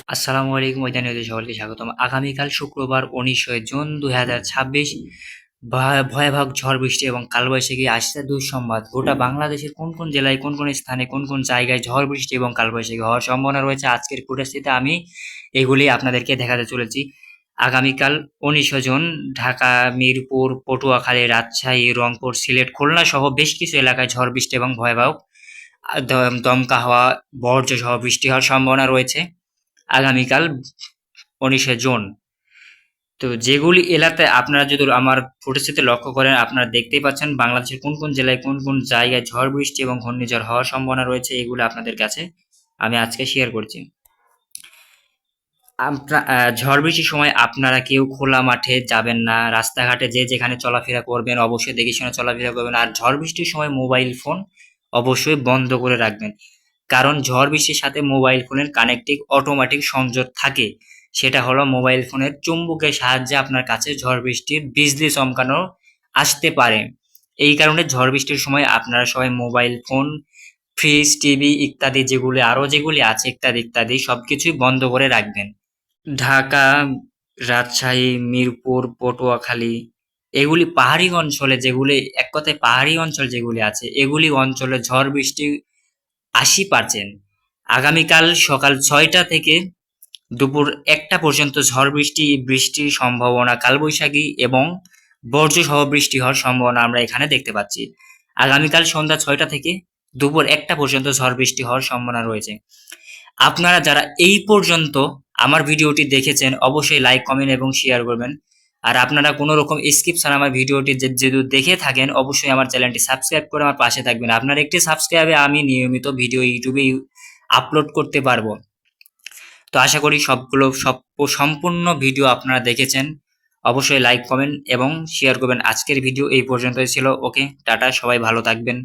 আসসালামু আলাইকুম ওইদানিতে সকলকে স্বাগতম। আগামীকাল শুক্রবার ১৯ জুন ২০২৬ ভয়াবহ ঝড় বৃষ্টি এবং কালবৈশাখী আসছে দুঃসংবাদ। গোটা বাংলাদেশের কোন কোন জেলায় কোন কোন স্থানে কোন কোন জায়গায় ঝড় বৃষ্টি এবং কালবৈশাখী হওয়ার সম্ভাবনা রয়েছে আজকের ফুটেজটিতে আমি এগুলি আপনাদেরকে দেখাতে চলেছি। আগামীকাল ১৯ জুন ঢাকা, মিরপুর, পটুয়াখালী, রাজশাহী, রংপুর, সিলেট, খুলনা সহ বেশ কিছু এলাকায় ঝড় বৃষ্টি এবং ভয়াবহ দমকা হাওয়া, বজ্র সহ বৃষ্টি হওয়ার সম্ভাবনা রয়েছে আগামীকাল ১৯ জুন। তো যেগুলি এলাকাতে আপনারা যদি আমার ফুটেজটিতে লক্ষ্য করেন, আপনারা দেখতেই পাচ্ছেন বাংলাদেশের কোন কোন জেলায় কোন কোন জায়গায় ঝড় বৃষ্টি এবং ঘূর্ণিঝড় হওয়ার সম্ভাবনা রয়েছে, এগুলো আপনাদের কাছে আমি আজকে শেয়ার করছি। ঝড় বৃষ্টির সময় আপনারা কেউ খোলা মাঠে যাবেন না, রাস্তাঘাটে যে যেখানে চলাফেরা করবেন অবশ্যই দেখে শুনে চলাফেরা করবেন। আর ঝড় বৃষ্টির সময় মোবাইল ফোন অবশ্যই বন্ধ করে রাখবেন, কারণ ঝড় বৃষ্টির সাথে মোবাইল ফোনের কানেক্টিং অটোমেটিক সংযোগ থাকে। সেটা হলো মোবাইল ফোনের চুম্বকের সাহায্যে আপনার কাছে ঝড় বৃষ্টির বিজলি চমকানো আসতে পারে। এই কারণে ঝড় বৃষ্টির সময় আপনারা সবাই মোবাইল ফোন, ফ্রিজ, টিভি ইত্যাদি যেগুলি আছে ইত্যাদি ইত্যাদি সবকিছুই বন্ধ করে রাখবেন। ঢাকা, রাজশাহী, মিরপুর, পটুয়াখালী এগুলি পাহাড়ি অঞ্চলে, যেগুলি এক কথায় পাহাড়ি অঞ্চল যেগুলি আছে এগুলি অঞ্চলে ঝড় বৃষ্টি ৮০%। আগামীকাল সকাল ৬টা থেকে দুপুর ১টা পর্যন্ত ঝড় বৃষ্টির সম্ভাবনা, কালবৈশাখী এবং বজ্রসহ বৃষ্টি হওয়ার সম্ভাবনা আমরা এখানে দেখতে পাচ্ছি। আগামীকাল সন্ধ্যা ৬টা থেকে দুপুর ১টা পর্যন্ত ঝড় বৃষ্টি হওয়ার সম্ভাবনা রয়েছে। আপনারা যারা এই পর্যন্ত আমার ভিডিওটি দেখেছেন অবশ্যই লাইক, কমেন্ট এবং শেয়ার করবেন। আর আপনারা কোনো রকম স্কিপ ছাড়া আমার ভিডিওটি যদি দেখে থাকেন অবশ্যই আমার চ্যানেলটি সাবস্ক্রাইব করে আমার পাশে থাকবেন। আপনার একটি সাবস্ক্রাইবে আমি নিয়মিত ভিডিও ইউটিউবে আপলোড করতে পারবো। তো আশা করি সম্পূর্ণ ভিডিও আপনারা দেখেছেন। অবশ্যই লাইক, কমেন্ট এবং শেয়ার করবেন। আজকের ভিডিও এই পর্যন্তই ছিল। ওকে, টাটা, সবাই ভালো থাকবেন।